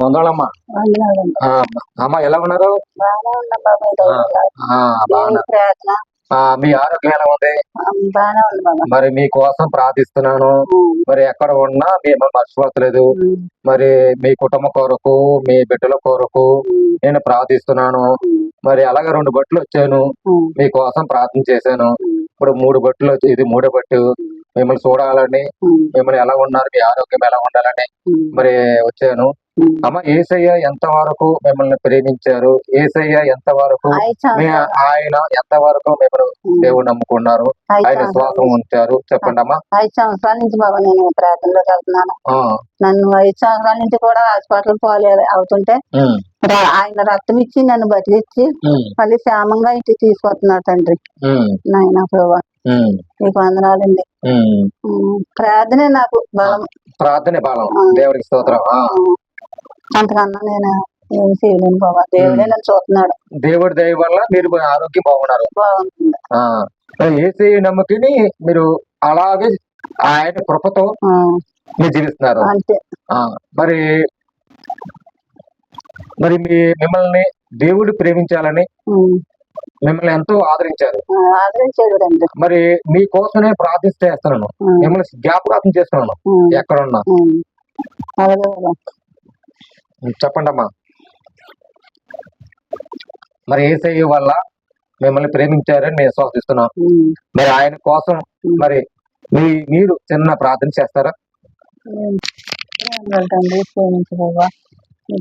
వందలమ్మా. వందనాలండి. అమ్మా ఎలా ఉన్నారు? బాగానే ఉన్నాం బాబాయ్. బాగున్నా. ప్రార్థన మీ ఆరోగ్యం ఎలా ఉంది? బాగానే ఉంది బాబా. మరి మీకోసం ప్రార్థిస్తున్నాను. మరి ఎక్కడ ఉన్నా మిమ్మల్ని మర్చిపోతలేదు. మరి మీ కుటుంబ కొరకు, మీ బిడ్డల కొరకు నేను ప్రార్థిస్తున్నాను. మరి అలాగే 2 బట్టలు వచ్చాను, మీకోసం ప్రార్థన చేశాను. ఇప్పుడు 3 బట్టలు వచ్చి, ఇది 3వ బట్టు. మిమ్మల్ని చూడాలని, మిమ్మల్ని ఎలా ఉన్నారు, మీ ఆరోగ్యం ఎలా ఉండాలని మరి వచ్చాను. అమ్మ, యేసయ్య ఎంత వరకు మిమ్మల్ని ప్రేమించారు, యేసయ్య ఎంత వరకు ఆయన ఎంత వరకు మిమ్మల్ని దేవుడు నమ్ముకున్నారు, ఆయన విశ్వాసం ఉంచారు, చెప్పండి అమ్మా. 5 సంవత్సరాల నుంచి బాబా నేను ప్రార్థనలోకి వెళ్తున్నాను. నన్ను 5 సంవత్సరాల నుంచి కూడా హాస్పిటల్ పాలు అవుతుంటే ఆయన రక్తం ఇచ్చి నన్ను బతికిచ్చి మళ్ళీ క్షేమంగా ఇంటికి తీసుకొస్తున్నాడు తండ్రి. నాయన ప్రభా మీకు వందనాలండి. ప్రార్థనే నాకు బలం. ప్రార్థనే బలం. దేవుడికి స్తోత్రం. అంతకన్నా నేను ఏం చేయలేను బాబా. దేవుడే నన్ను చూస్తున్నాడు. దేవుడి దయ వల్ల మీరు ఆరోగ్యం బాగున్నారు. బాగుంటుంది. యేసయ్య నమ్మకిని మీరు అలాగే ఆయన కృపతో మీరు జీవిస్తున్నారు. అంతే. మరి మరి మిమ్మల్ని దేవుడు ప్రేమించాలని మిమ్మల్ని ఎంతో ఆదరించారు. మరి మీకోసమే ప్రార్థిస్తున్నాను, మిమ్మల్ని జ్ఞాపకార్థం చేస్తున్నాను ఎక్కడున్నా. చెప్పండి అమ్మా. మరి యేసయ్య వల్ల మిమ్మల్ని ప్రేమించారని నేను విశ్వసిస్తున్నాను. మరి ఆయన కోసం మరి మీరు చిన్న ప్రార్థన చేస్తారా?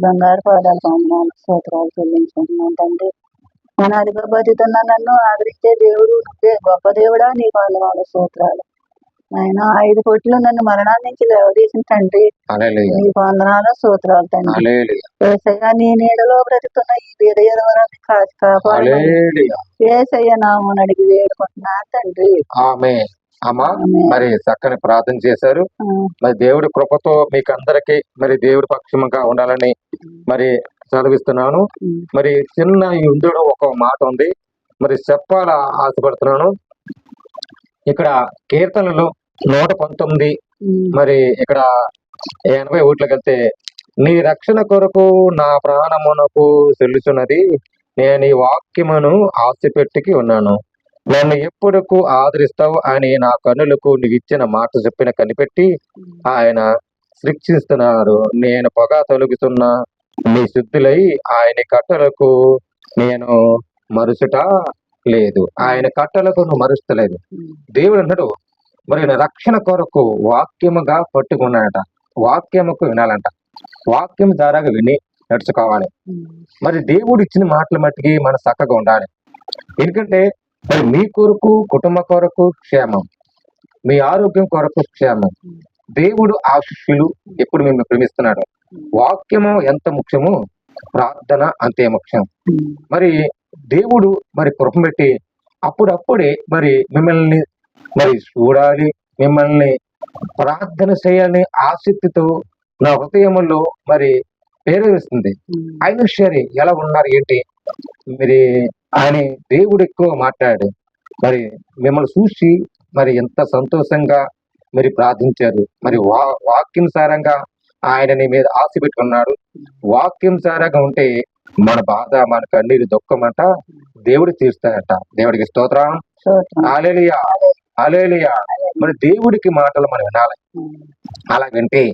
బంగారు పాదాలు పొందనాలు, స్తోత్రాలు చెల్లించుకుంటున్నాను తండ్రి. అనాదిగా బతుకుతున్నా నన్ను ఆదరించే దేవుడు నువ్వే, గొప్ప దేవుడా, నీకు వందనాలు, స్తోత్రాలు. ఆయన 5 కోట్లు నన్ను మరణాన్ని నుంచి లేవదీసిన తండ్రి, నీకు వందనాలు, స్తోత్రాలు తండ్రి. యేసయ్య నీ నీడలో బ్రతుకుతున్న ఈ పేద ఎదవరాన్ని కాచి కాపాడు. యేసయ్య నామమున అడిగి వేడుకుంటున్నా తండ్రి. అమ్మా, మరి చక్కని ప్రార్థన చేశారు. మరి దేవుడి కృపతో మీకు అందరికి మరి దేవుడి పక్షంగా ఉండాలని మరి చదివిస్తున్నాను. మరి చిన్న ఇందులో ఒక మాట ఉంది, మరి చెప్పాల ఆశపడుతున్నాను. ఇక్కడ కీర్తనలు 119 మరి ఇక్కడ 81 వెళ్తే, నీ రక్షణ కొరకు నా ప్రాణమునకు చెల్లుచున్నది, నేను ఈ వాక్యమును ఆశపెట్టుకి ఉన్నాను. నన్ను ఎప్పుడుకు ఆదరిస్తావు అని నా కన్నులకు నీకు ఇచ్చిన మాట చెప్పిన కనిపెట్టి ఆయన శిక్షిస్తున్నారు. నేను పొగ తొలగుతున్న నీ శుద్ధులై ఆయన కట్టలకు నేను మరుచుట లేదు. ఆయన కట్టలకు నువ్వు మరుస్తలేదు. దేవుడు అన్నాడు, మరి రక్షణ కొరకు వాక్యముగా పట్టుకున్నాడట. వాక్యముకు వినాలంట, వాక్యం ద్వారాగా విని నడుచుకోవాలి. మరి దేవుడు ఇచ్చిన మాటల మట్టికి మన చక్కగా ఉండాలి. ఎందుకంటే మరి మీ కొరకు, కుటుంబ కొరకు క్షేమం, మీ ఆరోగ్యం కొరకు క్షేమం. దేవుడు ఆశీస్సులు ఎప్పుడు మిమ్మల్ని ప్రేమిస్తున్నాడు. వాక్యము ఎంత ముఖ్యమో ప్రార్థన అంతే ముఖ్యం. మరి దేవుడు మరి కృప పెట్టి అప్పుడప్పుడే మరి మిమ్మల్ని మరి చూడాలి, మిమ్మల్ని ప్రార్థన చేయాలని ఆసక్తితో నా హృదయంలో మరి ప్రేరేపిస్తుంది. అయినా సరే ఎలా ఉన్నారు ఏంటి మరి ఆయన దేవుడు ఎక్కువ మాట్లాడాడు. మరి మిమ్మల్ని చూసి మరి ఎంత సంతోషంగా మరి ప్రార్థించారు. మరి వాక్యం సారంగా ఆయనని మీద ఆశ పెట్టుకున్నాడు. వాక్యం సారంగా ఉంటే మన బాధ, మన కన్నీరు, దుఃఖం అంట దేవుడు తీరుస్తాడట. దేవుడికి స్తోత్రం. హల్లెలూయా, హల్లెలూయా. మరి దేవుడికి మాటలు మనం వినాలి. అలా వింటే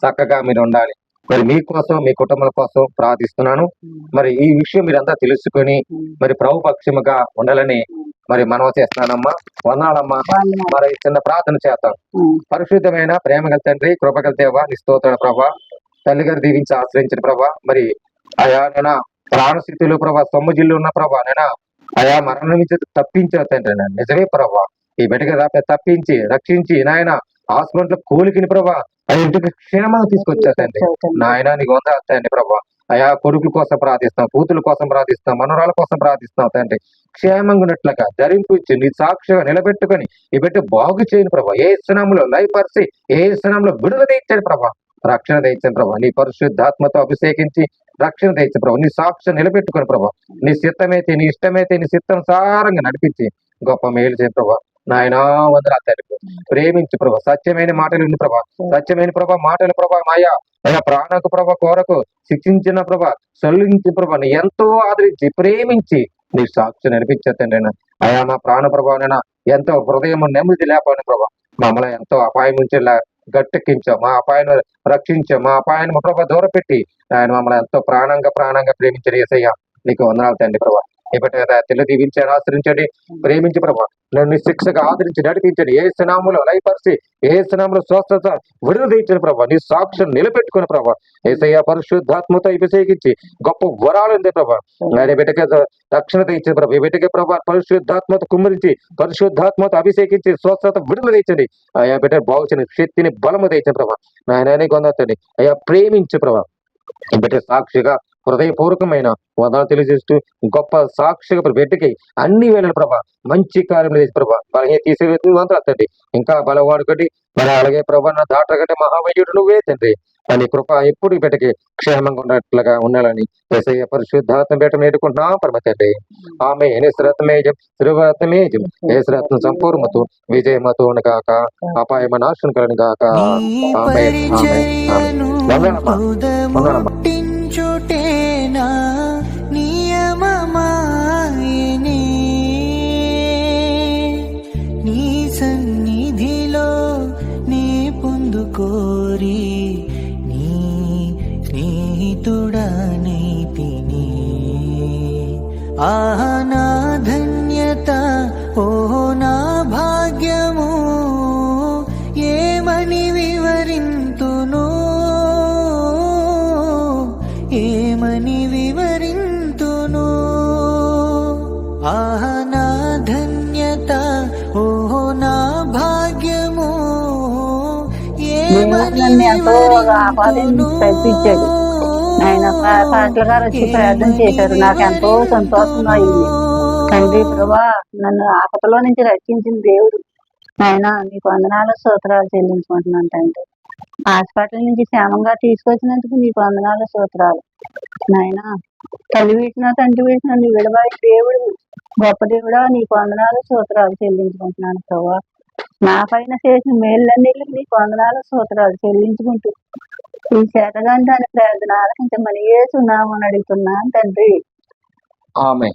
చక్కగా మీరు ఉండాలి. మరి మీకోసం, మీ కుటుంబం కోసం ప్రార్థిస్తున్నాను. మరి ఈ విషయం మీరంతా తెలుసుకొని మరి ప్రభుపక్షముగా ఉండాలని మరి మనవ చేస్తున్నానమ్మా. వందనాలమ్మా. మరి చిన్న ప్రార్థన చేస్తాం. పరిశుద్ధమైన ప్రేమగల తండ్రి, కృపగల దేవ, నీ స్తోత్రం ప్రభా. తల్లి గారు దీవించి ఆశ్రయించిన ప్రభా. మరి అయా నేను ప్రాణస్థితిలో ప్రభా, సొమ్ముజిల్లు ఉన్న ప్రభా, నేను అయా మరణం నుంచి తప్పించిన తండ్రి. నిజమే ప్రభా, ఈ బిడ్డగా తప్పించి రక్షించి నాయన హాస్పిటల్ కోలికిని ప్రభా ఆ ఇంటికి క్షేమంగా తీసుకొచ్చా తండ్రి. నాయన నీకు వందనాలు తండ్రి ప్రభా. అయా కొడుకుల కోసం ప్రార్థిస్తాం, కూతుల కోసం ప్రార్థిస్తాం, మనవరాల కోసం ప్రార్థిస్తాం తండ్రి. క్షేమంగా ఉన్నట్లుగా ధరింపించి నీ సాక్షిగా నిలబెట్టుకొని ఈ బిడ్డ బాగు చేయని ప్రభా. ఏ స్థానంలో లయపరిచి, ఏ స్థానంలో విడుదల తెచ్చాడు ప్రభా, రక్షణ తెచ్చాను ప్రభా. నీ పరిశుద్ధాత్మతో అభిషేకించి రక్షణ తెచ్చాను ప్రభా. నీ సాక్షి నిలబెట్టుకుని ప్రభా. నీ సిద్ధమైతే, నీ ఇష్టమైతే నీ సిద్ధం సారంగా నడిపించి గొప్ప మేలు చేయను ప్రభా. నాయనా వందనాలు తండ్రి. ప్రేమించి ప్రభా, సత్యమైన మాటలు ఉంది ప్రభా, సత్యమైన ప్రభా మాటలు ప్రభా మాయా అయా ప్రాణకు ప్రభా కోరకు శిక్షించిన ప్రభా సొల్లించి ప్రభా నీ ఎంతో ఆదరించి ప్రేమించి నీ సాక్షి నడిపించండి. అయా మా ప్రాణ ప్రభావైనా ఎంతో హృదయం నెమ్మది లేకపోయిన ప్రభా మమ్మల్ని ఎంతో అపాయం నుంచి గట్టెక్కించావు, మా అపాయాన్ని రక్షించావు, మా అపాయాన్ని మా ప్రభా దూర పెట్టి ఆయన మమ్మల్ని ఎంతో ప్రాణంగా ప్రేమించిన యేసయ్య నీకు వందనాలు తండ్రి ప్రభా. ఇప్పటి తెల్ల దీవించాను, ఆశ్రయించండి, ప్రేమించి ప్రభా నన్ను శిక్షగా ఆదరించి నడిపించండి. ఏ స్నామంలో లయపరిచి ఏ స్నామంలో స్వస్థత విడుదల తీయించిన ప్రభా నీ సాక్షులు నిలబెట్టుకుని ప్రభా యేసయ్య పరిశుద్ధాత్మతో అభిషేకించి గొప్ప వరాలు ఉంది ప్రభా. ఆయన బిడ్డకి రక్షణ తెచ్చిన ప్రభా, ఈ బిడ్డకి ప్రభా పరిశుద్ధాత్మతో కుమ్మరించి పరిశుద్ధాత్మతో అభిషేకించి స్వస్థత విడుదల తెచ్చండి. అయ్యా బిడ్డ బాగుచని శక్తిని బలము తెచ్చిన ప్రభా నాయన కొందండి. అయ్యా ప్రేమించు ప్రభా బిడ్డ సాక్షిగా హృదయపూర్వకమైన వదనాలు తెలియజేస్తూ గొప్ప సాక్షిగా బిడ్డకి అన్ని వేళల ప్రభా మంచి కార్యం చేసి ప్రభా బలహే తీసేదండి. ఇంకా బలవాడుకటి మరి అలాగే ప్రభా నా దాటగంటే మహావైద్యుడు నువ్వే తండ్రి. అని కృప ఎప్పుడు బిడ్డకి క్షేమంగా ఉన్నట్లుగా ఉండాలని యేసయ్య పరిశుద్ధాత్మ బేట నేర్చుకుంటున్నా పరమ తండ్రి. ఆమె నిశ్రత్మేజం శ్రీరత్మేజం ఏశ్రత్న సంపూర్ణతో విజయమతో కాక అపాయమ నాశనం కలను కాక. ఆమె వందనమ్మా వందనమ్మా. చుటేనా నియమమాయనే నీ సన్నిధిలో నే పొందుకోరి నీ స్నేహితుడనైతిని. ఆహా నా ధన్యత ఓ నా భాగ్యము ఏమని వివరింతును ఏమని వివరింతును. ఆహ నా ధన్యత ఓహో నా భాగ్యము నన్ను ఎంతో ఆపాదించాడు. ఆయన పాటలు గారు వచ్చి ప్రార్థన చేశారు, నాకు ఎంతో సంతోషంగా అయింది. తండ్రి ప్రభా నన్ను ఆపదలో నుంచి రక్షించిన దేవుడు ఆయన నీకు వందనాలు స్తోత్రాలు చెల్లించుకుంటున్నాను తండ్రి. హాస్పిటల్ నుంచి క్షేమంగా తీసుకొచ్చినందుకు నీకు వందనాలు స్తోత్రాలు నాయన. తల్లి వీటిన తండ్రి వీటిన నీ విడబాయి దేవుడు గొప్ప దేవుడా నీకు వందనాలు స్తోత్రాలు చెల్లించుకుంటున్నాను ప్రభా. నా పైన చేసిన మేళ్ళన్నీ నీకు వందనాలు స్తోత్రాలు చెల్లించుకుంటూ ఈ చేతగాని దాని ప్రార్థన ఆలకించమని యేసు నామమున అడుగుతున్నాను తండ్రి. ఆమె